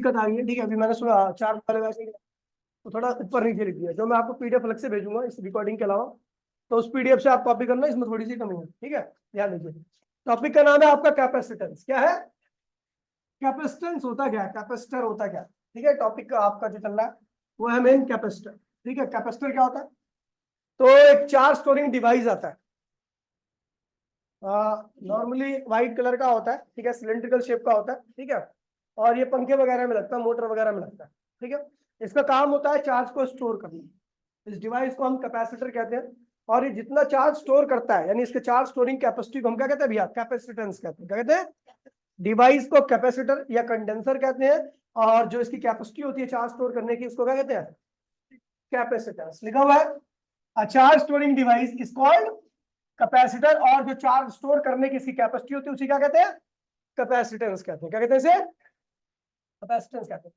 दिक्कत आ गई है, ठीक है। अभी मैंने सुना 4 वाले वैसे तो थोड़ा ऊपर नीचे लिख दिया, जो मैं आपको पीडीएफ अलग से भेजूंगा इस रिकॉर्डिंग के अलावा, तो उस पीडीएफ से आप कॉपी करना, इसमें थोड़ी सी कमी है, ठीक है। ध्यान दीजिए, टॉपिक का नाम है आपका कैपेसिटेंस। क्या है? कैपेसिटेंस होता क्या है, कैपेसिटर होता क्या है, ठीक है। टॉपिक का आपका जो चल रहा है वो है मेन कैपेसिटर, ठीक है। कैपेसिटर क्या होता है? तो एक चार्ज स्टोरिंग डिवाइस आता है, नॉर्मली व्हाइट कलर का होता है, ठीक है। सिलेंड्रिकल शेप का होता है, ठीक है। और ये पंखे वगैरह में लगता है, मोटर वगैरह में लगता है, ठीक है। इसका काम होता है चार्ज को स्टोर करना। इस डिवाइस को हम कैपेसिटर कहते हैं। और ये जितना चार्ज स्टोर करता है, यानी इसके चार्ज स्टोरिंग कैपेसिटी को हम क्या कहते हैं भैया? कैपेसिटेंस कहते हैं। क्या कहते हैं? डिवाइस को कैपेसिटर या कंडेंसर कहते हैं, और जो इसकी कैपेसिटी होती है चार्ज स्टोर करने की, उसको क्या कहते हैं? कैपेसिटेंस। लिखा हुआ है, a charge storing device is called capacitor. और जो चार्ज स्टोर करने की इसकी कैपेसिटी होती है उसी क्या कहते हैं? कैपेसिटेंस कहते हैं। क्या कहते हैं इसे? कैपेसिटेंस कहते हैं।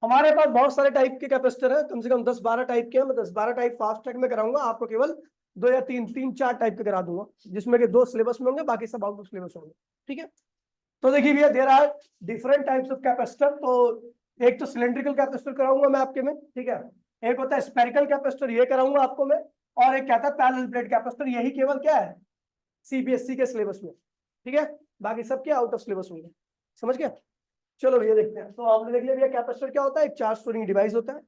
हमारे पास बहुत सारे टाइप के कैपेसिटर है, कम से कम 10-12 टाइप के हैं। मैं 10-12 टाइप फास्ट ट्रैक में कराऊंगा, आपको केवल 2 या 3-4 टाइप के करा दूंगा, जिसमें कि 2 सिलेबस में होंगे, बाकी सब आउट ऑफ सिलेबस होंगे, ठीक है। तो देखिए भैया, there are different types of capacitor. तो एक तो सिलेंड्रिकल कैपेसिटर कराऊंगा मैं आपके में, ठीक है। एक होता है स्फेरिकल कैपेसिटर, ये कराऊंगा आपको मैं। और एक कहता है पैरेलल प्लेट कैपेसिटर, यही केवल क्या है? सीबीएसई के सिलेबस में, ठीक है। बाकी सब क्या आउट ऑफ सिलेबस होंगे, समझ गए। चलो भैया देखते हैं। तो आपने देख लिया भैया, कैपेसिटर क्या होता है? एक चार्ज स्टोरिंग डिवाइस होता है,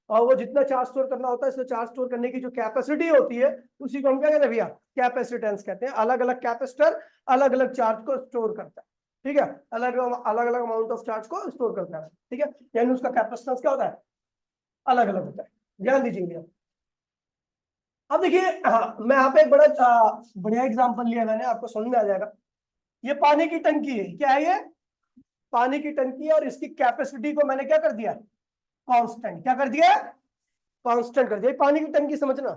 और वो जितना चार्ज स्टोर करना होता है, इसमें चार्ज स्टोर करने की जो कैपेसिटी होती है उसी को हम क्या कहते हैं भैया? कैपेसिटेंस कहते हैं। अलग अलग कैपेसिटर अलग अलग चार्ज को स्टोर करता है, ठीक है। अलग अलग अमाउंट ऑफ चार्ज को स्टोर करता है, ठीक है। यानी उसका कैपेसिटेंस क्या होता है? अलग अलग होता है। ध्यान दीजिए भैया। अब देखिए, हाँ, मैं यहाँ पे एक बड़ा बढ़िया एग्जाम्पल लिया मैंने, आपको समझ में आ जाएगा। ये पानी की टंकी है, क्या है ये? पानी की टंकी है, और इसकी कैपेसिटी को मैंने क्या कर दिया? कांस्टेंट। क्या कर दिया? कांस्टेंट कर दिया। पानी की टंकी समझना,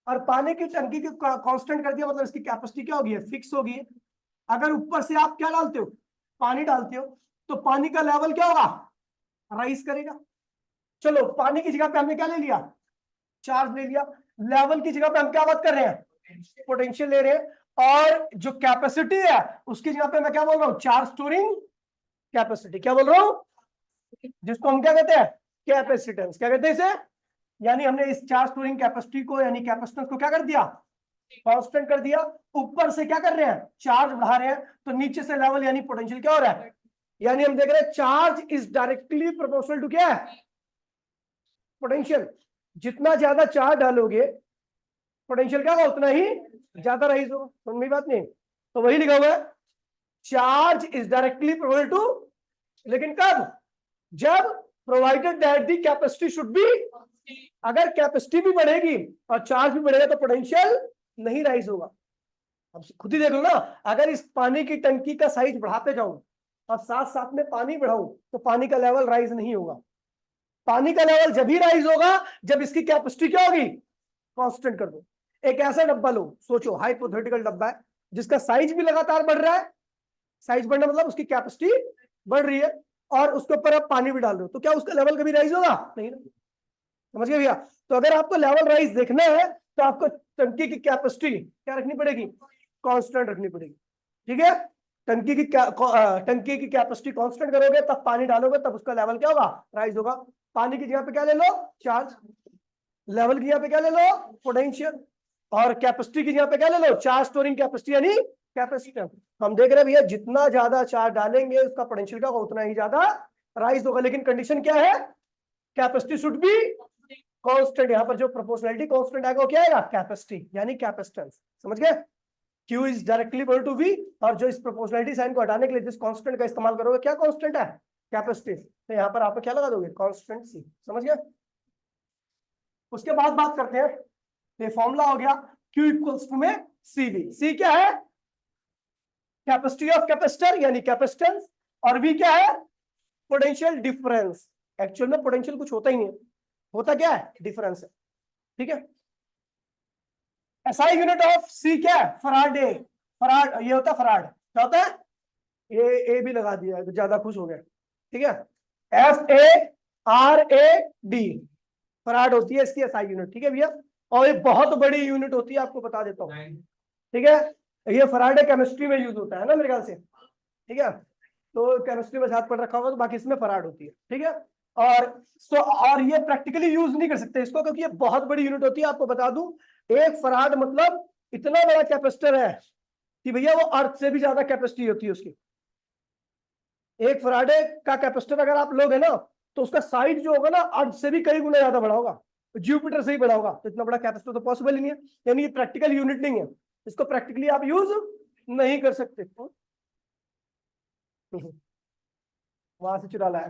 और पानी की टंकी को कांस्टेंट कर दिया, मतलब इसकी कैपेसिटी क्या होगी? फिक्स होगी। अगर ऊपर से आप क्या डालते हो? पानी डालते हो, तो पानी का लेवल क्या होगा? राइज करेगा। चलो, पानी की जगह पे हमने क्या ले लिया? चार्ज ले लिया। लेवल की जगह पे हम क्या बात कर रहे हैं? पोटेंशियल ले रहे हैं। और जो कैपेसिटी है उसकी जगह पे मैं क्या बोल रहा हूं? Charge storing capacity. क्या बोल रहा हूं? जिसको हम क्या कहते हैं? कैपेसिटेंस। क्या कहते हैं इसे? यानी हमने इस चार्ज स्टोरिंग कैपेसिटी को, यानी कैपेसिटेंस को क्या कर दिया? कांस्टेंट कर दिया। ऊपर से क्या कर रहे हैं? चार्ज बढ़ा रहे हैं, तो नीचे से लेवल यानी पोटेंशियल क्या हो रहा है? यानी हम देख रहे हैं charge is directly proportional to क्या है? पोटेंशियल। जितना ज्यादा चार्ज डालोगे, पोटेंशियल क्या होगा? उतना ही ज्यादा राइज होगा। समझ में बात नहीं? तो वही लिखा हुआ है, charge is directly proportional to, लेकिन कब? जब provided that the capacity should be, अगर कैपेसिटी भी बढ़ेगी और चार्ज भी बढ़ेगा तो पोटेंशियल नहीं राइज होगा। अब खुद ही देख लो ना, अगर इस पानी की टंकी का साइज बढ़ाते जाऊं और साथ साथ में पानी बढ़ाऊं, तो पानी का लेवल राइज नहीं होगा। पानी का लेवल जब ही राइज होगा जब इसकी कैपेसिटी क्या होगी? कांस्टेंट कर दो। एक ऐसा डब्बा लो, सोचो हाइपोथेटिकल डब्बा है जिसका साइज भी लगातार बढ़ रहा है। साइज बढ़ना मतलब उसकी कैपेसिटी बढ़ रही है, और उसके ऊपर आप पानी भी डाल रहे हो, तो क्या उसका लेवल कभी राइज होगा? नहीं। समझ गए भैया? तो अगर आपको लेवल राइज देखना है तो आपको टंकी की कैपेसिटी क्या रखनी पड़ेगी? कांस्टेंट रखनी पड़ेगी, ठीक है। टंकी की कैपेसिटी कांस्टेंट करोगे, तब पानी डालोगे, तब उसका लेवल क्या होगा? राइज होगा। पानी की जगह पे क्या ले लो? चार्ज। लेवल की जगह पे क्या ले लो? पोटेंशियल। और कैपेसिटी की जगह पे क्या ले लो? चार्ज स्टोरिंग कैपेसिटी यानी कैपेसिटेंस। हम देख रहे हैं भैया, जितना ज्यादा चार्ज डालेंगे उसका पोटेंशियल का उतना ही ज्यादा राइज होगा। लेकिन कंडीशन क्या है? Capacity should be constant. यहां पर जो प्रोपोर्शनलिटी कांस्टेंट आएगा वो क्या आएगा? कैपेसिटी यानी कैपेसिटेंस। समझ गए? Q is directly equal to V, और जो इस प्रोपोर्शनलिटी साइन को हटाने के लिए जिस कांस्टेंट का इस्तेमाल करोगे, क्या कांस्टेंट है? कैपेसिटी। तो यहां पर आप क्या लगा दोगे? Constant C। समझ गए? उसके बाद बात करते हैं, ये फॉर्मूला हो गया Q इक्वल्स टू में CV। C क्या है? कैपेसिटी ऑफ कैपेसिटर यानी कैपेसिटेंस, और V क्या है? Potential difference. एक्चुअल में पोटेंशियल कुछ होता ही नहीं है, होता क्या है? डिफरेंस है, ठीक है। एसआई यूनिट ऑफ सी क्या है? फराडे। फराड, ये होता है फराड। क्या होता है? ए भी लगा दिया है तो ज्यादा खुश हो गया, ठीक है। FARAD फराड होती है इसकी एसआई यूनिट, ठीक है भैया। और ये बहुत बड़ी यूनिट होती है, आपको बता देता हूँ, ठीक है। ये फराडे केमिस्ट्री में यूज होता है ना मेरे ख्याल से, ठीक है। तो केमिस्ट्री में साथ पढ़ रखा होगा, तो बाकी इसमें फराड होती है, ठीक है। और ये प्रैक्टिकली यूज नहीं कर सकते इसको, क्योंकि ये बहुत बड़ी यूनिट होती है। आपको बता दूं, एक फराड मतलब इतना बड़ा कैपेसिटर है कि भैया वो अर्थ से भी ज्यादा कैपेसिटी होती है उसकी। एक फराडे का कैपेसिटर अगर आप लोगे ना, तो उसका साइज जो होगा ना, अर्थ से भी कई गुना ज्यादा बड़ा होगा, जुपिटर से ही बड़ा होगा। तो इतना बड़ा कैपेसिटर तो पॉसिबल ही नहीं है, यानी ये प्रैक्टिकल यूनिट नहीं है, इसको प्रैक्टिकली आप यूज नहीं कर सकते। वहां से चुरा लाया,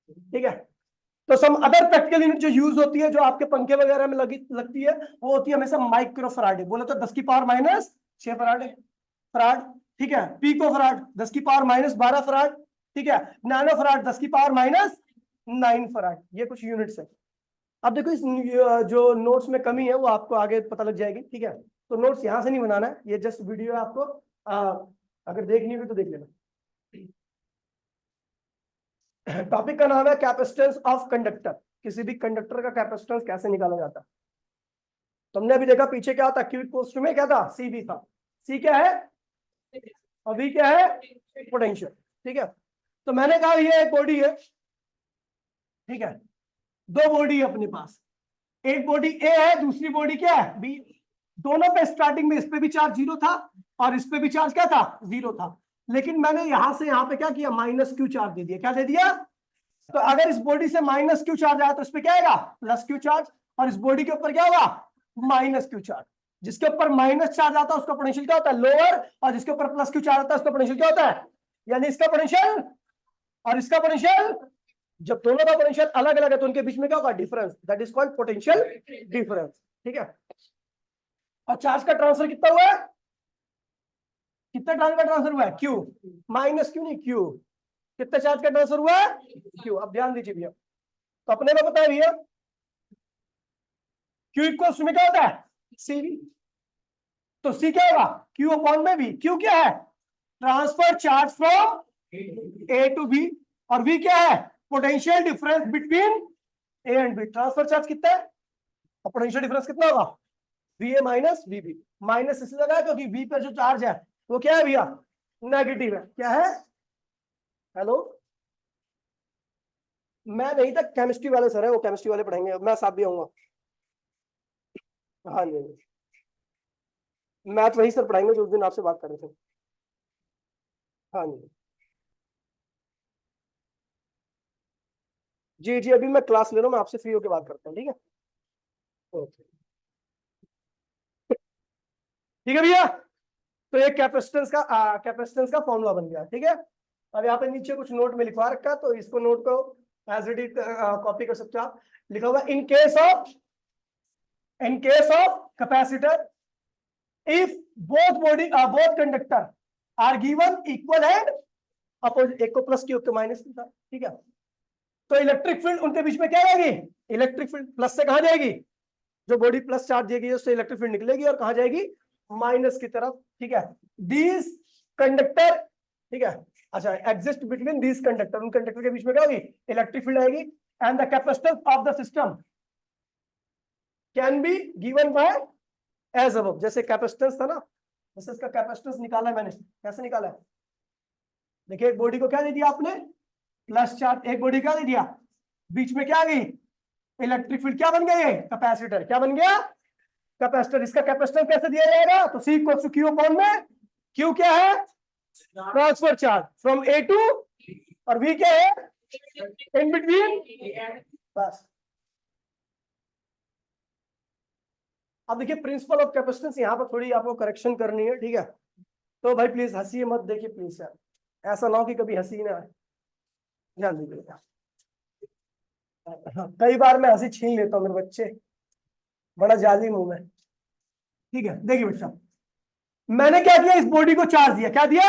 ठीक है। तो सम अदर प्रैक्टिकल यूनिट जो यूज होती है, जो आपके पंखे वगैरह में लगती है, वो होती है हमेशा माइक्रो फराडे। बोले तो 10 की पावर -6 फराडे फराड, ठीक है। पीको फराड 10 की पावर -12 फराड, ठीक है। नैनो फराड 10 की पावर -9 फराड। ये कुछ यूनिट्स है। अब देखो, इस जो नोट्स में कमी है वो आपको आगे पता लग जाएगी, ठीक है। तो नोट्स यहां से नहीं बनाना है, ये जस्ट वीडियो है, आपको अगर देखनी होगी तो देख लेना। टॉपिक का नाम है कैपेसिटेंस ऑफ कंडक्टर। किसी भी कंडक्टर का कैपेसिटेंस कैसे निकाला जाता है। तुमने अभी देखा पीछे क्या था, क्यू इक्वल्स टू में क्या था, सी भी था। सी क्या है, और वी क्या है, पोटेंशियल, ठीक है। तो मैंने कहा ये एक बॉडी है, ठीक है। दो बॉडी है अपने पास, एक बॉडी ए है, दूसरी बॉडी क्या है, बी। दोनों पे स्टार्टिंग में इस पे भी चार्ज 0 था और इस पे भी चार्ज क्या था, 0 था। लेकिन मैंने यहां से यहां पे क्या किया, -q चार्ज दे दिया। क्या दे दिया, तो अगर इस बॉडी से -q चार्ज आया तो इस पे क्या आएगा, +q चार्ज, और इस बॉडी के ऊपर क्या होगा, -q चार्ज। जिसके ऊपर माइनस चार्ज आता है उसका पोटेंशियल क्या होता है, लोअर, और जिसके ऊपर +q चार्ज आता है उसका पोटेंशियल क्या होता है, यानी इसका पोटेंशियल और इसका पोटेंशियल। जब दोनों का पोटेंशियल अलग अलग है तो उनके बीच में क्या होगा, difference, that is called potential difference, ठीक है। और चार्ज का ट्रांसफर कितना हुआ है, कितना चार्ज का ट्रांसफर हुआ है, Q, -q नहीं Q। कितना चार्ज का ट्रांसफर हुआ है, Q। अब ध्यान दीजिए भैया, तो अपने को पता है भैया Q इक्वल्स में क्या होता है, CV। तो C क्या होगा, Q अपॉन में V। Q क्या है, transfer charge from A to B, और V क्या है, potential difference between A and B। Transfer charge कितना है और पोटेंशियल डिफरेंस कितना होगा, VA माइनस VB। माइनस इसलिए लगा क्योंकि V पर जो चार्ज है वो क्या है भैया, नेगेटिव है। क्या है, हेलो, मैं नहीं था, केमिस्ट्री वाले सर है, वो केमिस्ट्री वाले पढ़ाएंगे, मैं साथ भी आऊंगा। हाँ जी, मैथ वही सर पढ़ाएंगे जो उस दिन आपसे बात कर रहे थे। हाँ जी जी जी, अभी मैं क्लास ले रहा हूँ, मैं आपसे फ्री होकर बात करता हूँ, ठीक है। ओके, ठीक है भैया। तो ये कैपेसिटेंस का फॉर्मूला बन गया, ठीक है। अब यहाँ पे नीचे कुछ नोट में लिखवा रखा, तो इसको नोट को एज इट इज कॉपी कर सकते हो आप। लिखा हुआ in case of capacitor, if both conductor are given equal and opposite, एक को प्लस की, माइनस की था, ठीक है। तो इलेक्ट्रिक फील्ड उनके बीच में क्या जाएगी, इलेक्ट्रिक फील्ड प्लस से कहां जाएगी, जो बॉडी प्लस चार्ज देगी उससे इलेक्ट्रिक फील्ड निकलेगी और कहां जाएगी, माइनस की तरफ, ठीक है। दीज कंडक्टर, ठीक है, अच्छा, एग्जिस्ट बिटवीन दीज कंडक्टर, उन कंडक्टर के बीच में क्या होगी, इलेक्ट्रिक फील्ड आएगी। And the capacitance of the system can be given by as above. जैसे कैपेसिटेंस था ना, जैसे इसका कैपेसिटेंस निकाला है मैंने, कैसे निकाला है, देखिए एक बॉडी को क्या दे दिया आपने, प्लस चार्ज, एक बॉडी क्या दे दिया, बीच में क्या आ गई, इलेक्ट्रिक फील्ड, क्या बन गया ये, कैपेसिटर, क्या बन गया, कैपेसिटर। इसका कैपेसिटेंस कैसे दिया जाएगा, तो C equals to Q upon में, Q क्या है, transfer charge from A to, और V क्या है, इन बिटवीन, बस। अब देखिए प्रिंसिपल ऑफ कैपेसिटेंस, यहाँ पर थोड़ी आपको करेक्शन करनी है, ठीक है। तो भाई प्लीज हंसी मत, देखिए प्लीज यार, ऐसा ना हो कि कभी हंसी ना आए, ध्यान दीजिएगा। कई बार मैं हंसी छीन लेता हूँ मेरे बच्चे, बड़ा जालिम हूं मैं, ठीक है। देखिए बच्चा, मैंने क्या किया, इस बॉडी को चार्ज दिया, क्या दिया,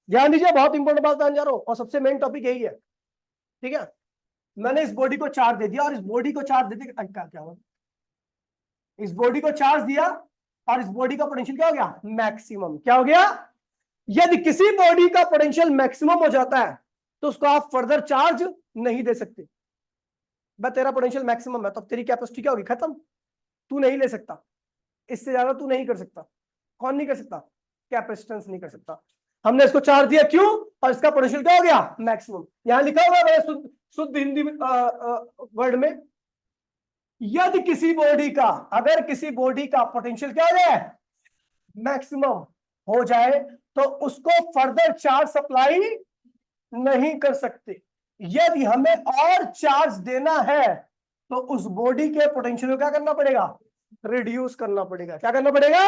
ध्यान दीजिए, बहुत इंपॉर्टेंट बात बताने जा रहा हूं और सबसे मेन टॉपिक यही है, ठीक है। मैंने इस बॉडी को चार्ज दे दिया, और इस बॉडी को चार्ज दे दिया, क्या हुआ, इस बॉडी को चार्ज दिया और इस बॉडी का पोटेंशियल क्या हो गया, मैक्सिमम। क्या हो गया, यदि किसी बॉडी का पोटेंशियल मैक्सिमम हो जाता है तो उसको आप फर्दर चार्ज नहीं दे सकते। बस तेरा पोटेंशियल मैक्सिमम है तो तेरी कैपेसिटी क्या होगी, खत्म, तू नहीं ले सकता, इससे ज्यादा तू नहीं कर सकता। कौन नहीं कर सकता, कैपेसिटेंस नहीं कर सकता। हमने इसको चार्ज दिया क्यों, और इसका पोटेंशियल क्या हो गया, मैक्सिमम। यहां लिखा हुआ है शुद्ध हिंदी वर्ड में, यदि किसी बॉडी का, अगर किसी बॉडी का पोटेंशियल क्या हो जाए, मैक्सिमम हो जाए, तो उसको फर्दर चार्ज सप्लाई नहीं कर सकते। यदि हमें और चार्ज देना है तो उस बॉडी के पोटेंशियल को क्या करना पड़ेगा, रिड्यूस करना पड़ेगा। क्या करना पड़ेगा,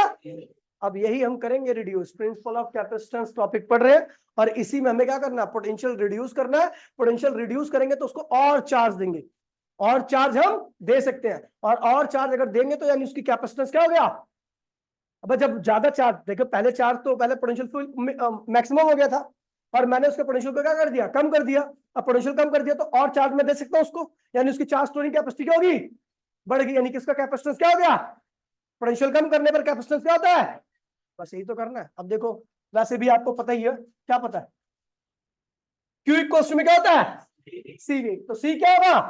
अब यही हम करेंगे, reduce, principle of capacitance topic पढ़ रहे हैं, और इसी में हमें क्या करना है, पोटेंशियल रिड्यूस करना है। पोटेंशियल रिड्यूस करेंगे तो उसको और चार्ज देंगे, और चार्ज हम दे सकते हैं, और चार्ज अगर देंगे तो यानी उसकी कैपेसिटेंस क्या हो गया। अब जब ज्यादा चार्ज, देखो पहले चार्ज तो पहले पोटेंशियल मैक्सिमम हो गया था, और मैंने उसके पोटेंशियल को क्या कर दिया, कम कर दिया। अब पोटेंशियल कम कर दिया तो और चार्ज मैं दे सकता हूं उसको, यानी उसकी चार्ज स्टोरिंग कैपेसिटी क्या होगी, बढ़ गई, यानी किसका कैपेसिटेंस क्या हो गया, पोटेंशियल कम करने पर कैपेसिटेंस क्या होता है, बस यही तो करना है। अब देखो वैसे भी आपको पता ही है, क्या पता है, क्यू इक्वल में क्या होता है, सी वी, तो सी क्या होगा,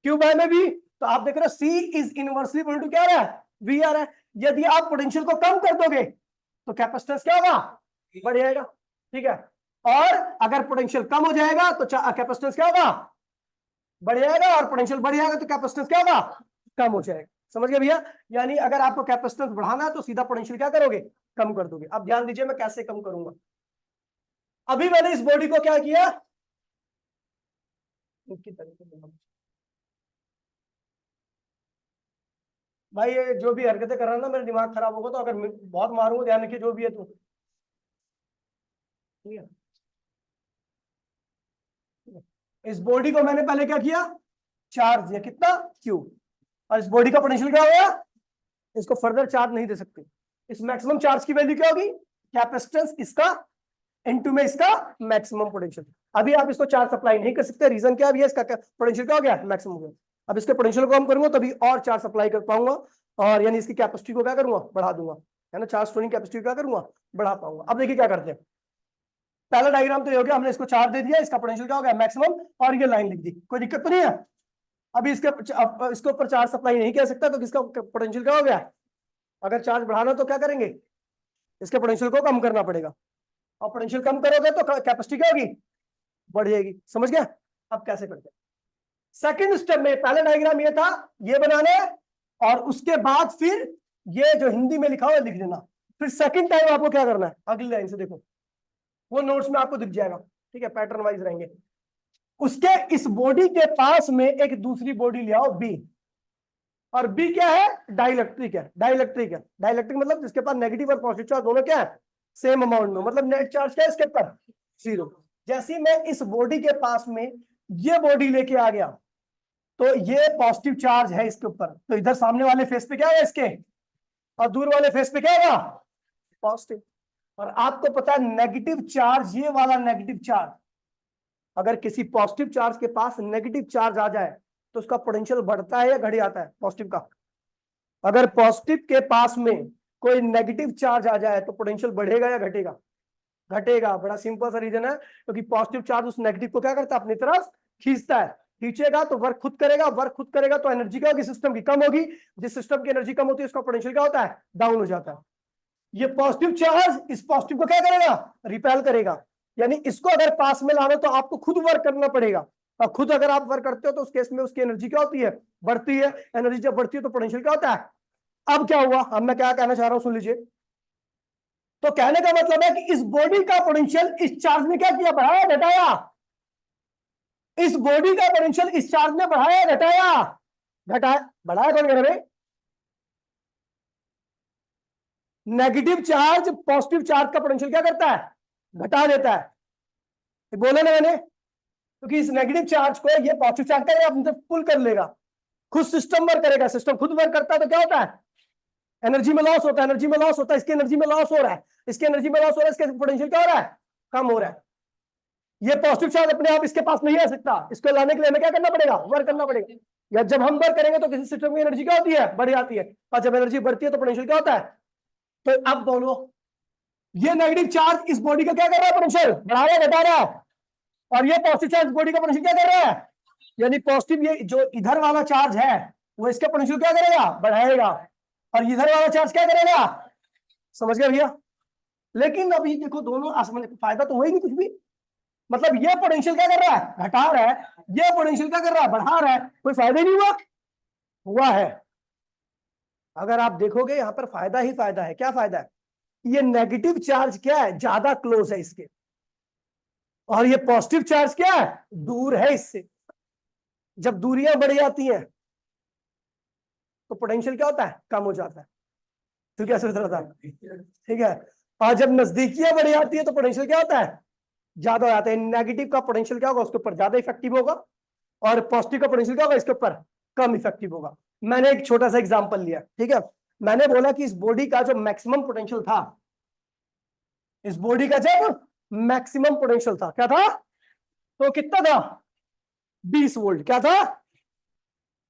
क्यू बाय में भी, तो आप देख रहे हो सी इज इनवर्सली इक्वल टू क्या आ रहा है, वी आ रहा है। यदि आप पोटेंशियल को कम कर दोगे तो कैपेसिटेंस क्या होगा, बढ़ जाएगा, ठीक है। और अगर पोटेंशियल कम हो जाएगा तो कैपेसिटेंस क्या होगा, बढ़ जाएगा, और पोटेंशियल बढ़ जाएगा तो कैपेसिटेंस क्या होगा, कम हो जाएगा। समझ गए भैया, यानी अगर आपको कैपेसिटेंस बढ़ाना है तो सीधा पोटेंशियल क्या करोगे, कम कर दोगे। अब ध्यान दीजिए मैं कैसे कम करूंगा। अभी मैंने इस बॉडी को क्या किया, भाई ये जो भी हरकतें कर रहा है ना, मेरा दिमाग खराब होगा, तो अगर बहुत मारूंगा ध्यान रखिए, जो भी है तो ठीक है। इस बॉडी को मैंने पहले क्या किया, चार्ज दिया, कितना, क्यू, और इस बॉडी का पोटेंशियल क्या होगा, इसको फर्दर चार्ज नहीं दे सकते। इस मैक्सिमम चार्ज की वैल्यू क्या होगी, कैपेसिटेंस इसका इनटू में इसका मैक्सिमम पोटेंशियल। अभी आप इसको चार्ज सप्लाई नहीं कर सकते, रीजन क्या है, इसका पोटेंशियल क्या हो गया, मैक्सिमम हो गया। अब इसके पोटेंशियल को कम करूंगा तभी और चार्ज सप्लाई कर पाऊंगा, और यानी इसकी कैपेसिटी को क्या करूंगा, बढ़ा दूंगा, है ना, चार्ज स्टोरिंग कैपेसिटी क्या करूंगा, बढ़ा पाऊंगा। अब देखिए क्या करते हैं, पहला डायग्राम तो ये हो गया, हमने इसको चार्ज दे दिया, इसका पोटेंशियल क्या हो गया, मैक्सिमम, और ये लाइन लिख दी, कोई दिक्कत तो नहीं है। अभी इसके ऊपर चार्ज सप्लाई नहीं कर सकता, तो किसका पोटेंशियल क्या हो गया, अगर चार्ज बढ़ाना तो क्या करेंगे, इसके पोटेंशियल को कम करना पड़ेगा, और पोटेंशियल कम करोगे तो कैपेसिटी क्या होगी, बढ़ जाएगी। समझ गया, अब कैसे करते हैं, सेकंड स्टेप में, पहले डायग्राम ये था, ये बनाना है, और उसके बाद फिर ये जो हिंदी में लिखा हुआ है लिख देना। फिर सेकंड टाइम आपको क्या करना है, अगली लाइन से देखो, वो नोट्स में आपको दिख जाएगा, ठीक है, पैटर्न वाइज रहेंगे। उसके इस बॉडी के पास में एक दूसरी बॉडी ले आओ बी, और बी क्या है, डाइलेक्ट्रिक है, डाइलेक्ट्रिक है, डाइलेक्ट्रिक मतलब जिसके पास नेगेटिव और पॉजिटिव चार्ज दोनों क्या है, सेम अमाउंट में, मतलब नेट चार्ज क्या है इसके ऊपर, जीरो। जैसे ही मैं इस बॉडी के पास में ये बॉडी लेके आ गया, तो ये पॉजिटिव चार्ज है इसके ऊपर, तो इधर सामने वाले फेस पे क्या है इसके, और दूर वाले फेस पे क्या होगा, पॉजिटिव। और आपको पता है नेगेटिव चार्ज, ये वाला नेगेटिव चार्ज, अगर किसी पॉजिटिव चार्ज के पास नेगेटिव चार्ज आ जाए तो उसका पोटेंशियल बढ़ता है या घट जाता है, पॉजिटिव का। अगर पॉजिटिव के पास में कोई नेगेटिव चार्ज आ जाए तो पोटेंशियल बढ़ेगा या घटेगा, घटेगा। बड़ा सिंपल सा रीजन है, क्योंकि पॉजिटिव चार्ज उस नेगेटिव को क्या करता है, अपनी तरफ खींचता है, खींचेगा तो वर्क खुद करेगा, वर्क खुद करेगा तो एनर्जी क्या होगी, सिस्टम की कम होगी, जिस सिस्टम की एनर्जी कम होती है उसका पोटेंशियल क्या होता है, डाउन हो जाता है। ये पॉजिटिव चार्ज इस पॉजिटिव को क्या करेगा, रिपेल करेगा, यानी इसको अगर पास में लाना तो आपको खुद वर्क करना पड़ेगा, और खुद अगर आप वर्क करते हो तो उस केस में उसकी एनर्जी क्या होती है, बढ़ती है। एनर्जी जब बढ़ती है तो पोटेंशियल क्या होता है। अब क्या हुआ, अब मैं क्या कहना चाह रहा हूं सुन लीजिए, तो कहने का मतलब है कि इस बॉडी का पोटेंशियल इस चार्ज ने क्या किया, बढ़ाया घटाया, इस बॉडी का पोटेंशियल इस चार्ज ने बढ़ाया घटाया, घटाया बढ़ाया कौन कह रहे, नेगेटिव चार्ज पॉजिटिव चार्ज का पोटेंशियल क्या करता है, घटा देता है। बोला ना मैंने, क्योंकि इस नेगेटिव चार्ज को ये पॉजिटिव चार्ज का अपनी पुल कर लेगा, खुद सिस्टम वर्क करेगा, सिस्टम खुद वर्क करता है तो क्या होता है, एनर्जी में लॉस होता है, एनर्जी में लॉस होता है, इसकी एनर्जी में लॉस हो रहा है, इसकी एनर्जी में लॉस हो रहा है, इसके पोटेंशियल क्या हो रहा है, कम हो रहा है। ये पॉजिटिव चार्ज अपने आप इसके पास नहीं आ सकता, इसको लाने के लिए हमें क्या करना पड़ेगा, वर्क करना पड़ेगा। या जब हम वर्क करेंगे तो किसी सिस्टम की एनर्जी क्या होती है, बढ़ जाती है, और जब एनर्जी बढ़ती है तो पोटेंशियल क्या होता है। तो अब बोलो, ये नेगेटिव चार्ज इस बॉडी का क्या कर रहा है, पोटेंशियल बढ़ा रहा है घटा रहा है, और ये पॉजिटिव चार्ज बॉडी का पोटेंशियल क्या कर रहा है, यानी पॉजिटिव ये जो इधर वाला चार्ज है वो इसके पोटेंशियल क्या करेगा, बढ़ाएगा, और इधर वाला चार्ज क्या करेगा। समझ गए भैया, लेकिन अभी देखो दोनों आसमान, फायदा तो हुआ ही नहीं कुछ भी। मतलब ये पोटेंशियल क्या कर रहा है, घटा रहा है, ये पोटेंशियल क्या कर रहा है, बढ़ा रहा है, कोई फायदा ही नहीं हुआ। हुआ है। अगर आप देखोगे यहां पर फायदा ही फायदा है। क्या फायदा है, ये नेगेटिव चार्ज क्या है, ज्यादा क्लोज है इसके, और ये पॉजिटिव चार्ज क्या है, दूर है इससे। जब दूरियां बढ़ जाती हैं तो पोटेंशियल क्या होता है, कम हो जाता है। तो क्या सोच रहा था, ठीक है। और जब नजदीकियां बढ़ जाती है तो पोटेंशियल क्या होता है, ज्यादा हो जाता है। नेगेटिव का पोटेंशियल क्या होगा, उसके ऊपर ज्यादा इफेक्टिव होगा, और पॉजिटिव का पोटेंशियल क्या होगा, इसके ऊपर कम इफेक्टिव होगा। मैंने एक छोटा सा एग्जांपल लिया, ठीक है। मैंने बोला कि इस बॉडी का जो मैक्सिमम पोटेंशियल था, इस बॉडी का जब मैक्सिमम पोटेंशियल था, क्या था, तो कितना था, 20 वोल्ट। क्या था,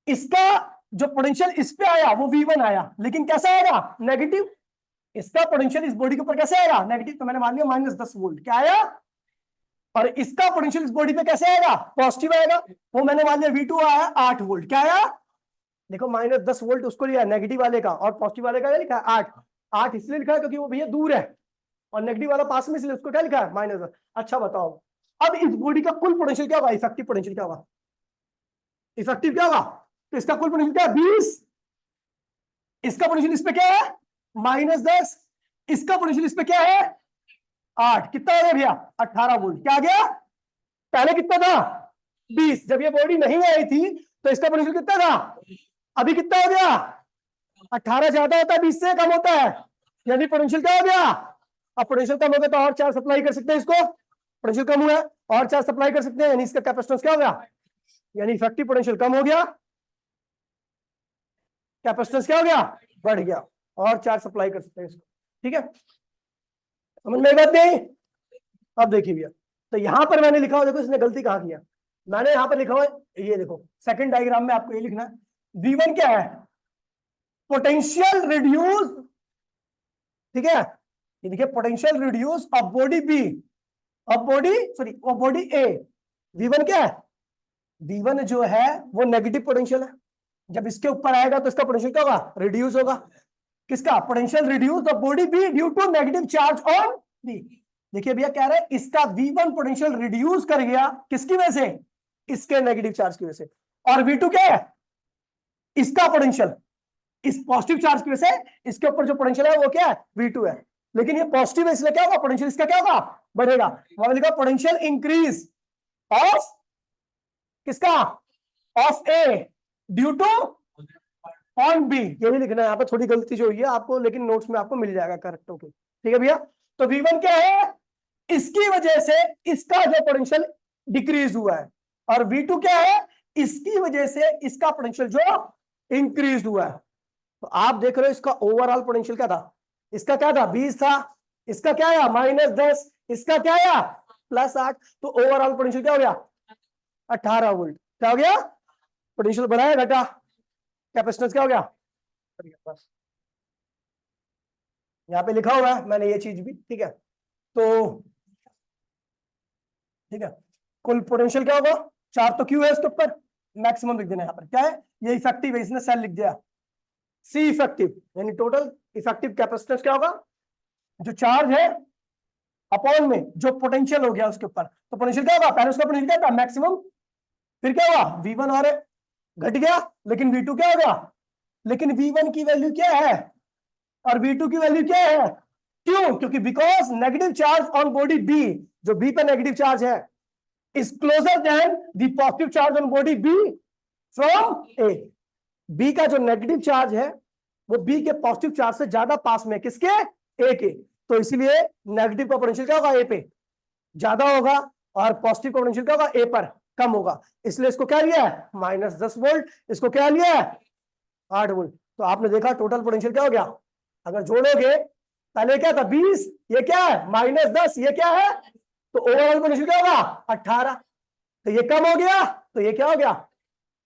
इसका जो पोटेंशियल इस पे आया वो V1 आया, लेकिन कैसा आएगा, नेगेटिव। इसका पोटेंशियल इस बॉडी के ऊपर कैसे आएगा, नेगेटिव, तो मैंने मान लिया -10 वोल्ट। क्या आया, और इसका पोटेंशियल इस बॉडी पे कैसे आएगा, पॉजिटिव आएगा, वो मैंने मान लिया V2 आया 8 वोल्ट। क्या आया, देखो -10 वोल्ट उसको लिया नेगेटिव वाले का, और पॉजिटिव वाले का क्या लिखा है, 8। 8 इसलिए लिखा है क्योंकि वो भैया दूर है, और नेगेटिव वाला पास में, इसलिए उसको क्या लिखा है, -10। अच्छा बताओ, अब इस बॉडी का कुल पोटेंशियल क्या होगा, इफेक्टिव पोटेंशियल क्या होगा, इफेक्टिव क्या होगा, तो इसका कुल पोटेंशियल क्या है, 20। इसका पोटेंशियल इस पे क्या है, -10। इसका पोटेंशियल इस पे क्या है, 8। कितना हो गया भैया, 18 वोल्ट। क्या आ गया, पहले कितना था, 20। जब ये बॉडी नहीं आई थी तो इसका पोटेंशियल कितना था, अभी कितना हो गया, 18। ज्यादा होता है 20 से, कम होता है, यानी पोटेंशियल क्या हो गया। अब पोटेंशियल कम हो गया तो और चार्ज सप्लाई कर सकते हैं इसको, पोटेंशियल कम हुआ है और चार्ज सप्लाई कर सकते हैं, यानी इसका कैपेसिटेंस क्या हो गया, यानी इफेक्टिव पोटेंशियल कम हो गया, कैपेसिटेंस क्या हो गया, बढ़ गया, और चार्ज सप्लाई कर सकते हैं इसको। ठीक है, समझ में बात नहीं। अब देखिए भैया, तो यहां पर मैंने लिखा हुआ, देखो इसने गलती कहां किया, मैंने यहां पर लिखा हुआ है, ये देखो सेकंड डायग्राम में आपको ये लिखना है, V1 क्या है, पोटेंशियल रिड्यूस, ठीक है, ये देखिए potential reduce of body B, of body sorry of body A. V1 क्या है, V1 जो है वो नेगेटिव पोटेंशियल है, जब इसके ऊपर आएगा तो इसका पोटेंशियल क्या होगा, रिड्यूस होगा। किसका, potential reduce of body B due to negative charge on B. देखिए भैया कह रहे हैं इसका V1 पोटेंशियल रिड्यूस कर गया, किसकी वजह से, इसके नेगेटिव चार्ज की वजह से। और V2 क्या है, इसका पोटेंशियल इस पॉजिटिव चार्ज की वजह से इसके ऊपर जो पोटेंशियल है वो क्या है, V2 है। लेकिन ये पॉजिटिव है इसलिए क्या होगा, पोटेंशियल इसका क्या होगा, बढ़ेगा। वहां लिखा पोटेंशियल इंक्रीज ऑफ किसका, of A due to on B. ये भी लिखना है, यहाँ पे थोड़ी गलती जो हुई है आपको, लेकिन नोट्स में आपको मिल जाएगा करेक्ट होके। ठीक है भैया, तो V1 क्या है, इसकी वजह से इसका जो पोटेंशियल डिक्रीज हुआ है, और V2 क्या है, इसकी वजह से इसका पोटेंशियल जो इंक्रीज हुआ है। तो आप देख रहे हो इसका ओवरऑल पोटेंशियल क्या था, इसका क्या था, 20 था, इसका क्या आया, -10, इसका क्या आया, +8। तो ओवरऑल पोटेंशियल क्या हो गया, 18 वोल्ट। क्या हो गया, पोटेंशियल बढ़ाया घटा, कैपेसिटेंस क्या हो गया, बस यहाँ पे लिखा हुआ है मैंने ये चीज भी, ठीक है। तो ठीक है, कुल पोटेंशियल क्या होगा, 4 तो क्यू है इसके ऊपर, मैक्सिमम लिख देना यहाँ पर, क्या है, ये इफेक्टिव है, इसने सेल लिख दिया, सी इफेक्टिव, यानी टोटल इफेक्टिव कैपेसिटेंस क्या होगा, जो चार्ज है अपॉन में जो पोटेंशियल हो गया उसके ऊपर। तो पोटेंशियल क्या होगा, पहले उसका पोटेंशियल क्या था, मैक्सिमम, फिर क्या हुआ, V1 और घट गया, लेकिन V2 क्या हो गया, लेकिन V1 की वैल्यू क्या है और V2 की वैल्यू क्या है, क्यों, क्योंकि because negative charge on body B, जो B पे नेगेटिव चार्ज है, is closure then the positive charge on body B from A। B का जो नेगेटिव चार्ज है वो B के पॉजिटिव चार्ज से ज्यादा पास में, किसके, A के। तो इसीलिए नेगेटिव का पोटेंशियल क्या होगा, A पे ज्यादा होगा, और पॉजिटिव का पोटेंशियल क्या होगा, A पर कम होगा। इसलिए इसको क्या लिया है, -10 वोल्ट, इसको क्या लिया है, 8 वोल्ट। तो आपने देखा टोटल पोटेंशियल क्या हो गया, अगर जोड़ोगे, पहले क्या था 20, ये क्या है -10, ये क्या है, तो ओवरऑल पोटेंशियल क्या होगा 18। तो ये कम हो गया, तो ये क्या हो गया,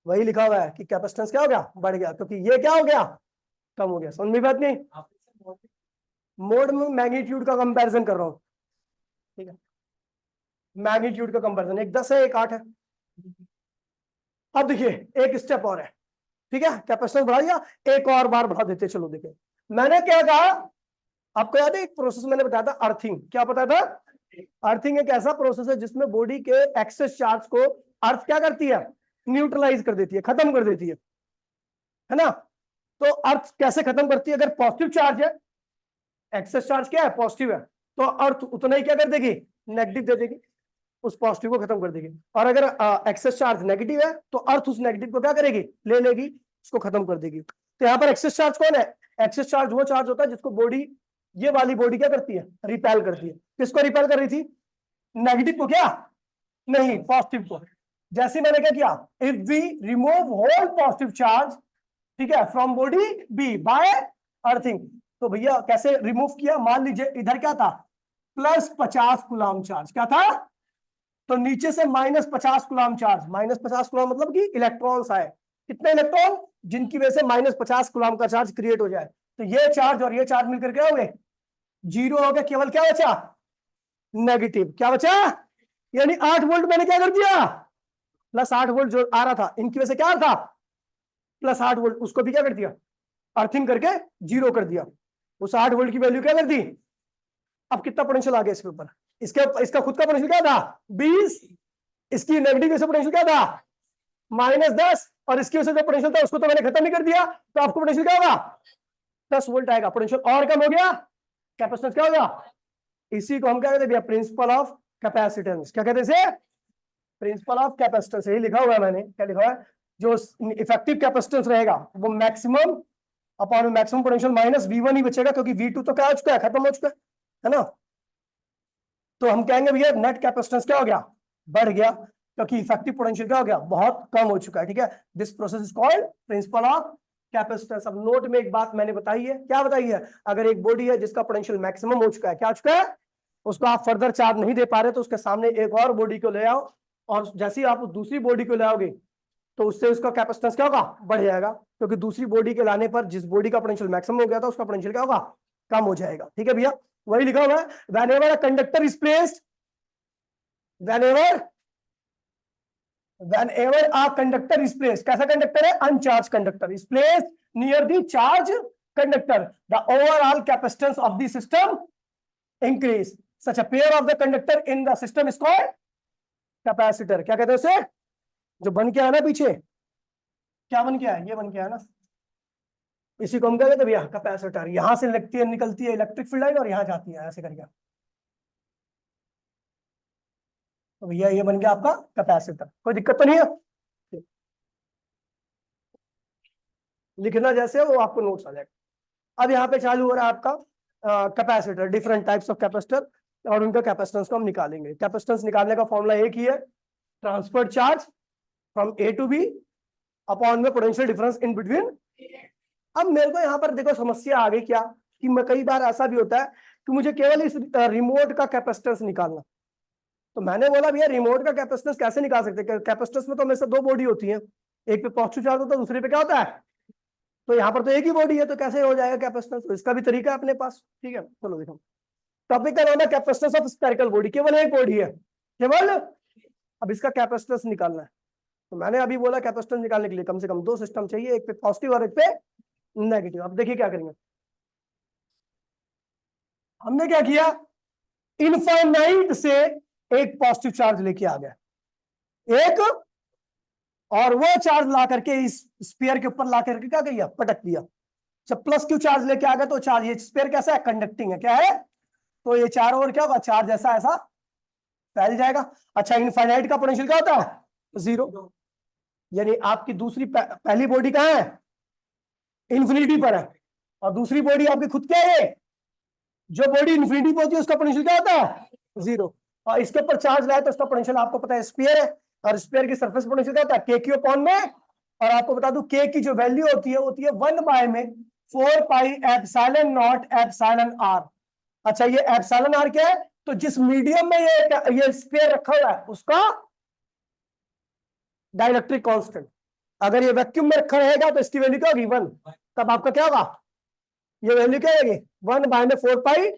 वही लिखा हुआ है कि कैपेसिटेंस क्या हो गया, बढ़ गया, क्योंकि ये क्या हो गया, कम हो गया। समझ में बात नहीं, मोड में मैग्नीट्यूड का कंपैरिजन कर रहा हूं, ठीक है, मैग्नीट्यूड का कंपैरिजन, एक 10 है एक 8 है। अब देखिए एक स्टेप और है, ठीक है, कैपेसिटेंस बढ़ा दिया, एक और बार बढ़ा देते, चलो देखिए मैंने क्या कहा, आपको याद है एक प्रोसेस मैंने बताया था अर्थिंग, क्या बताया था? अर्थिंग एक ऐसा प्रोसेस है जिसमें बॉडी के एक्सेस चार्ज को अर्थ क्या करती है? न्यूट्रलाइज कर देती है, खत्म कर देती है ना? तो अर्थ कैसे खत्म करती है? अगर पॉजिटिव चार्ज है, एक्सेस चार्ज क्या है? पॉजिटिव है, तो अर्थ उतना ही क्या कर देगी? नेगेटिव दे देगी, उस पॉजिटिव को खत्म कर देगी। और अगर एक्सेस चार्ज नेगेटिव है तो अर्थ उस नेगेटिव को क्या करेगी? ले लेगी, उसको खत्म कर देगी। तो यहाँ पर एक्सेस चार्ज कौन है? एक्सेस चार्ज वो चार्ज होता है जिसको बॉडी, ये वाली बॉडी क्या करती है? रिपेल करती है। किसको रिपेल कर रही थी? नेगेटिव को, क्या नहीं, पॉजिटिव को। जैसे मैंने क्या किया, if we remove whole positive charge, ठीक है, from body B by earthing, तो भैया कैसे रिमूव किया? मान लीजिए इधर क्या था? +50 कूलम चार्ज, क्या था? तो नीचे से -50 कूलम चार्ज, -50 कूलम मतलब कि इलेक्ट्रॉन्स आए। कितने इलेक्ट्रॉन? जिनकी वजह से -50 कूलम का चार्ज क्रिएट हो जाए। तो ये चार्ज और ये चार्ज मिलकर क्या हो गए? 0 हो गया, केवल क्या बचा? नेगेटिव। क्या बचा? यानी 8 वोल्ट मैंने क्या कर दिया? +8 वोल्ट जो आ रहा था, इनकी वजह से क्या था? +8 वोल्ट, उसको भी क्या कर दिया? अर्थिंग करके 0 कर दिया। उस 8 वोल्ट की वैल्यू क्या कर दी? अब कितना पोटेंशियल आ गया इसके ऊपर? इसका खुद का पोटेंशियल क्या था? 20। इसकी नेगेटिव वजह से पोटेंशियल क्या था? -10। और इसकी वजह से जो पोटेंशियल था उसको तो मैंने खत्म ही कर दिया, तो आपको पोटेंशियल क्या होगा? 10 वोल्ट आएगा। पोटेंशियल और कम हो गया, कैपेसिटेंस क्या होगा? इसी को हम क्या कहते हैं? Principle of capacitance. क्या कहते हैं इसे? Principle of capacitance. यही लिखा हुआ है मैंने, क्या लिखा हुआ है? जो इफेक्टिव कैपेसिटेंस रहेगा वो maximum upon maximum potential minus V1 ही बचेगा, क्योंकि V2 तो क्या हो चुका है? खत्म हो चुका है ना? तो हम कहेंगे भैया नेट कैपेसिटेंस क्या हो गया? बढ़ गया, क्योंकि इफेक्टिव पोटेंशियल क्या हो गया? बहुत कम हो चुका है। ठीक है, this process is called principle of capacitance. अब नोट में एक बात मैंने बताई है, क्या बताई है? अगर एक बॉडी है जिसका पोटेंशियल मैक्सिमम हो चुका है, क्या हो चुका है? उसको आप फर्दर चार्ज नहीं दे पा रहे, तो उसके सामने एक और बॉडी को ले आओ, और जैसे ही आप दूसरी बॉडी को ले आओगे तो उससे उसका कैपेसिटेंस क्या होगा? बढ़ जाएगा, क्योंकि दूसरी बॉडी के लाने पर जिस बॉडी का पोटेंशियल मैक्सिमम हो गया था उसका पोटेंशियल क्या होगा? कम हो जाएगा। ठीक है भैया, वही लिखा हुआ है, whenever a conductor is placed, whenever a conductor is placed, कैसा कंडक्टर है? अनचार्ज conductor is placed near the charge conductor, the overall capacitance of the system increase. Such a pair of the conductor in the system is called capacitor. क्या कहते हैं उसे? जो बन के आया ना पीछे, क्या बन के आया? ये बन के आया ना, इसी को हम क्या कहते हैं भैया? कैपेसिटर। यहां से लगती है, निकलती है इलेक्ट्रिक फील्ड लाइन और यहां जाती है ऐसे करके, तो भैया ये बन गया आपका कैपेसिटर। कोई दिक्कत तो नहीं है? लिखना जैसे वो आपको नोट्स आ जाएगा। अब यहाँ पे चालू हो रहा है आपका capacitor, different types of capacitor, और उनका कैपेसिटेंस को हम निकालेंगे। कैपेसिटेंस निकालने का फॉर्मूला एक ही है, transfer charge from A to B upon में पोटेंशियल डिफरेंस इन बिटवीन। अब मेरे को यहाँ पर देखो समस्या आ गई क्या, कि मैं कई बार ऐसा भी होता है कि मुझे केवल इस रिमोट का कैपेसिटेंस निकालना, तो मैंने बोला भैया रिमोट का कैपेसिटेंस कैसे निकाल सकते हैं? कैपेसिटेंस में तो हमेशा 2 बॉडी होती है, एक पे पॉजिटिव चार्ज होता है, दूसरे पे क्या होता है? तो यहाँ पर तो एक ही बॉडी है, तो कैसे हो जाएगा कैपेसिटेंस? तो इसका भी तरीका है अपने पास। ठीक है, चलो देखो, टॉपिक का नाम है कैपेसिटेंस ऑफ स्फेरिकल बॉडी। केवल एक बॉडी है, केवल। अब इसका कैपेसिटेंस निकालना है, तो मैंने अभी बोला कैपेसिटेंस निकालने के लिए कम से कम 2 सिस्टम चाहिए, एक पे पॉजिटिव और एक पे नेगेटिव। अब देखिए क्या करेंगे, हमने क्या किया, इनफाइनाइट से एक पॉजिटिव चार्ज लेके आ गया, एक, और वो चार्ज ला करके इस स्फीयर के ऊपर ला करके क्या किया? पटक दिया। जब +Q चार्ज लेके आ गया तो चार्ज, ये स्फीयर कैसा है? कंडक्टिंग है, क्या है? तो ये चारों ओर क्या होगा? चार्ज ऐसा ऐसा फैल जाएगा। अच्छा, इनफाइनाइट का पोटेंशियल क्या होता है? 0। यानी आपकी दूसरी पहली बॉडी कहां है? इन्फिनिटी पर है, और दूसरी बॉडी आपकी खुद क्या है? जो बॉडी इन्फिनिटी पर होती है उसका पोटेंशियल क्या होता है? 0। और इसके ऊपर चार्ज लाए तो उसका पोटेंशियल आपको पता है स्फीयर है, और स्फीयर की सरफेस पोटेंशियल क्या होता है? KQ अपॉन में, और आपको बता दूं K की जो वैल्यू होती है 1/4πε0 अच्छा, ये εr क्या है? तो जिस मीडियम में ये स्फीयर रखा हुआ है उसका डाइलेक्ट्रिक कांस्टेंट। अगर ये वैक्यूम में रखा रहेगा तो इसकी वैल्यू क्या होगी? 1। तब आपका क्या होगा? ये वैल्यू क्या होगी? 1/4πε।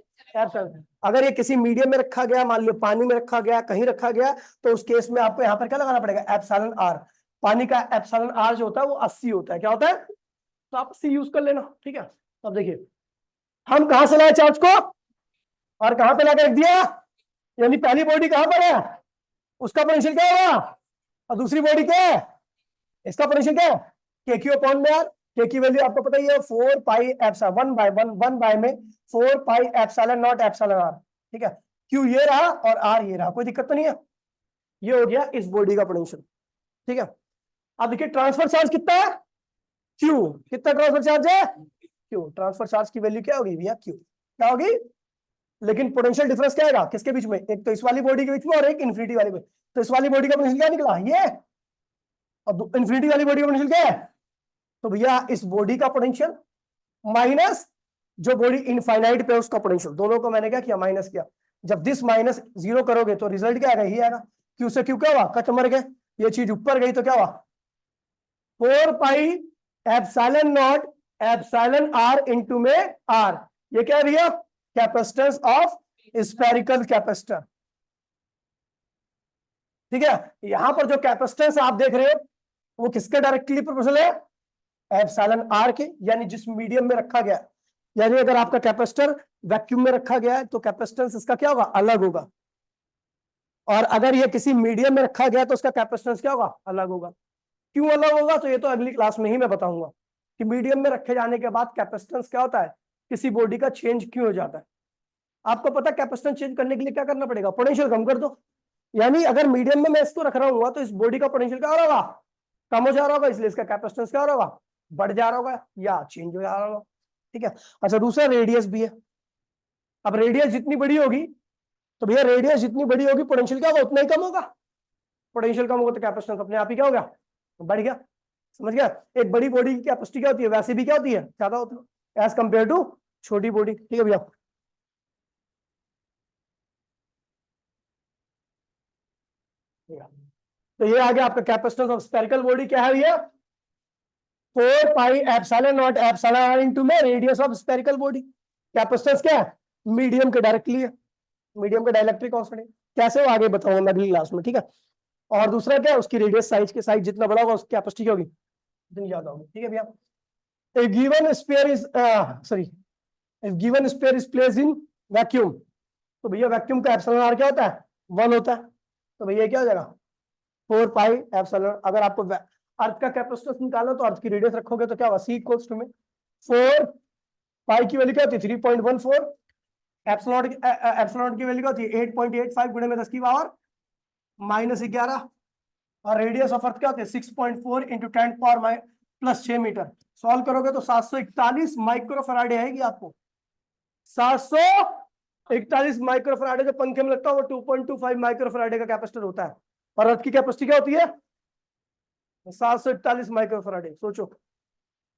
अगर ये किसी मीडियम में रखा गया, मान लो पानी में रखा गया, कहीं रखा गया, तो उस केस में आपको यहाँ पर क्या लगाना पड़ेगा? εr। पानी का εr जो होता है वो 80 होता है। क्या होता है? तो आप C यूज कर लेना। ठीक है, अब देखिए हम कहां से लाए चार्ज को और कहां पे लाके रख दिया, यानी पहली बॉडी कहां पर है, उसका पोटेंशियल क्या होगा, और दूसरी बॉडी क्या है, इसका पोटेंशियल क्या है, के क्यू अपॉन में। यार के की वैल्यू आपको पता ही है, 4 पाई एप्सिलॉन, 1 बाय में 4 pi epsilon naught epsilon R. ठीक है, क्यू ये रहा और आर ये रहा, कोई दिक्कत तो नहीं है। ये हो गया इस बॉडी का पोटेंशियल। ठीक है, अब देखिए ट्रांसफर चार्ज कितना है, क्यू, कितना ट्रांसफर चार्ज है, क्यू। ट्रांसफर चार्ज की वैल्यू क्या होगी भैया, क्यू क्या होगी। लेकिन पोटेंशियल डिफरेंस क्या आएगा, किसके बीच में, एक तो इस वाली बॉडी के बीच में और एक इन्फिनिटी वाली में। तो इस वाली बॉडी का पोटेंशियल क्या निकला, ये, और इन्फिनिटी वाली बॉडी का पोटेंशियल क्या है। तो भैया इस बॉडी का पोटेंशियल माइनस जो बॉडी इनफाइनाइट पे उसका पोटेंशियल, दोनों को मैंने क्या किया, माइनस किया। जब दिस माइनस जीरो करोगे तो रिजल्ट क्या आएगा, ये आएगा। क्यू से क्यू क्या हुआ, कट मर गए, ये चीज ऊपर गई तो क्या हुआ, 4 pi epsilon naught epsilon R into में आर। ये क्या है भैया, कैपेसिटेंस ऑफ स्फेरिकल कैपेसिटर। ठीक है, यहां पर जो कैपेसिटेंस आप देख रहे हो वो किसके डायरेक्टली प्रोपोर्शनल है, एप्सिलॉन आर के, यानी जिस मीडियम में रखा गया। यानी अगर आपका कैपेसिटर वैक्यूम में रखा गया है तो कैपेसिटेंस इसका क्या होगा, अलग होगा, और अगर ये किसी मीडियम में रखा गया तो उसका कैपेसिटेंस क्या होगा, अलग होगा। क्यों अलग होगा, तो ये तो अगली क्लास में ही मैं बताऊंगा कि मीडियम में रखे जाने के बाद कैपेसिटेंस क्या होता है, किसी बॉडी का चेंज क्यों हो जाता है। आपको पता है कैपेसिटेंस चेंज करने के लिए क्या करना पड़ेगा, पोटेंशियल कम कर दो। यानी अगर मीडियम में मैं इसको रख रहा हूँ तो इस बॉडी का पोटेंशियल क्या हो रहा होगा, कम हो जा रहा होगा, इसलिए इसका कैपेसिटेंस क्या हो रहा होगा, बढ़ जा रहा होगा या चेंज हो जा रहा होगा। ठीक है, अच्छा दूसरा रेडियस भी है। अब रेडियस जितनी बड़ी होगी तो भैया रेडियस जितनी बड़ी होगी पोटेंशियल क्या होगा उतना ही कम होगा। पोटेंशियल कम होगा तो कैपेसिटेंस अपने आप ही क्या हो गया, बढ़ गया। समझ गया, एक बड़ी बॉडी की कैपेसिटी क्या होती है, वैसे भी क्या होती है, ज्यादा होती है एज कंपेयर टू छोटी बॉडी। ठीक है भैया, तो ये आ गया आपका कैपेसिटेंस ऑफ स्फेरिकल बॉडी। क्या है भैया, 4 pi epsilon naught epsilon r into में radius of spherical body. Capacitance क्या है, मीडियम के डायरेक्टली है, मीडियम का डाइलेक्ट्रिक कांस्टेंट है। कैसे वो आगे बताऊंगा मैं अगली क्लास में। ठीक है, और दूसरा क्या है, उसकी रेडियस साइज के साइज जितना बड़ा होगा उसकी कैपेसिटी क्या होगी, इतनी ज्यादा होगी। ठीक है भैया, a given sphere is sorry if given sphere is placed in vacuum, तो भैया वैक्यूम का एप्सिलॉन आर क्या होता है, 1 होता है। तो भैया क्या हो जाएगा, 4 पाई एप्सिलॉन। अगर आपको अर्थ का कैपेसिटेंस निकालना तो अर्थ की रेडियस रखोगे तो क्या होगा, सी इक्वल्स टू में 4 पाई की वैल्यू क्या होती है, 3.14। एप्सिलॉन की वैल्यू क्या होती है, 8.85 गुणे में 10 की पावर -11। और रेडियस ऑफ अर्थ क्या होती है, 6.4 इंटू 10 पावर +6 मीटर। सॉल्व करोगे तो 741 माइक्रोफैराडे आएगी आपको। 741 माइक्रोफैराडे जो पंखे में लगता है वो 2.25 माइक्रोफैराडे का कैपेसिटर होता है। और अर्थ की कैपेसिटी क्या होती है, 741 माइक्रोफैराडे। सोचो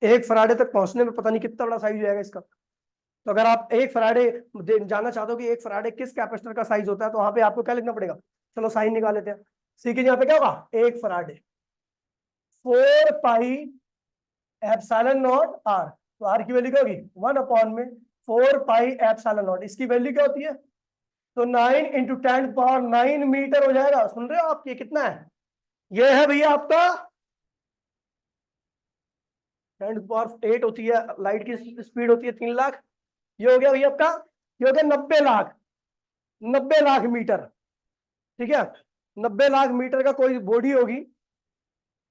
एक फराडे तक पहुंचने में पता नहीं कितना बड़ा साइज जाएगा इसका। तो अगर आप एक फराडे जानना चाहते हो कि एक फराडे किस कैपेसिटर का साइज होता है तो वहां पे आपको क्या लिखना पड़ेगा, चलो साइन निकाल लेते हैं। सी की जगह पे क्या होगा, एक farad 4 pi epsilon naught R. तो आर की वैल्यू क्या होगी, 1 अपॉन में 4 पाई एप्सिलॉन नॉट। इसकी वैल्यू क्या होती है, तो 9 इंटू 10 पावर 9 मीटर हो जाएगा। सुन रहे हो आप, ये कितना है, ये है भैया आपका 10 पावर 8 होती है, लाइट की स्पीड होती है 3 लाख। ये हो गया भैया आपका, ये हो गया 90 लाख, 90 लाख मीटर। ठीक है, 90 लाख मीटर का कोई बॉडी होगी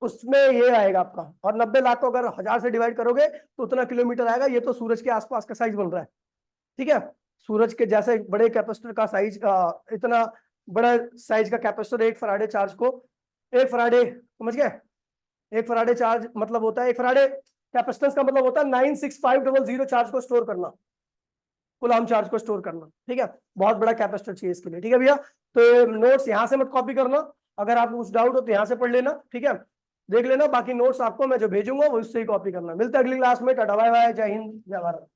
उसमें ये आएगा आपका। और 90 लाख को अगर 1000 से डिवाइड करोगे तो उतना किलोमीटर आएगा। ये तो सूरज के आसपास का साइज बन रहा है। ठीक है, सूरज के जैसे बड़े कैपेसिटर का साइज, इतना बड़ा साइज का कैपेसिटर, एक फराडे चार्ज को, एक फराडे, समझ गए, एक फराडे चार्ज मतलब होता है, एक फराडे कैपेसिटेंस का मतलब होता है 96500 चार्ज को स्टोर करना, कूलम चार्ज को स्टोर करना। ठीक है, बहुत बड़ा कैपेसिटर चाहिए इसके लिए। ठीक है भैया, तो नोट्स यहाँ से मत कॉपी करना, अगर आपको कुछ डाउट हो तो यहाँ से पढ़ लेना। ठीक है, देख लेना, बाकी नोट्स आपको मैं जो भेजूंगा वो उससे ही कॉपी करना। मिलते हैं अगली क्लास में, टाटा बाय बाय, जय हिंद जय भारत।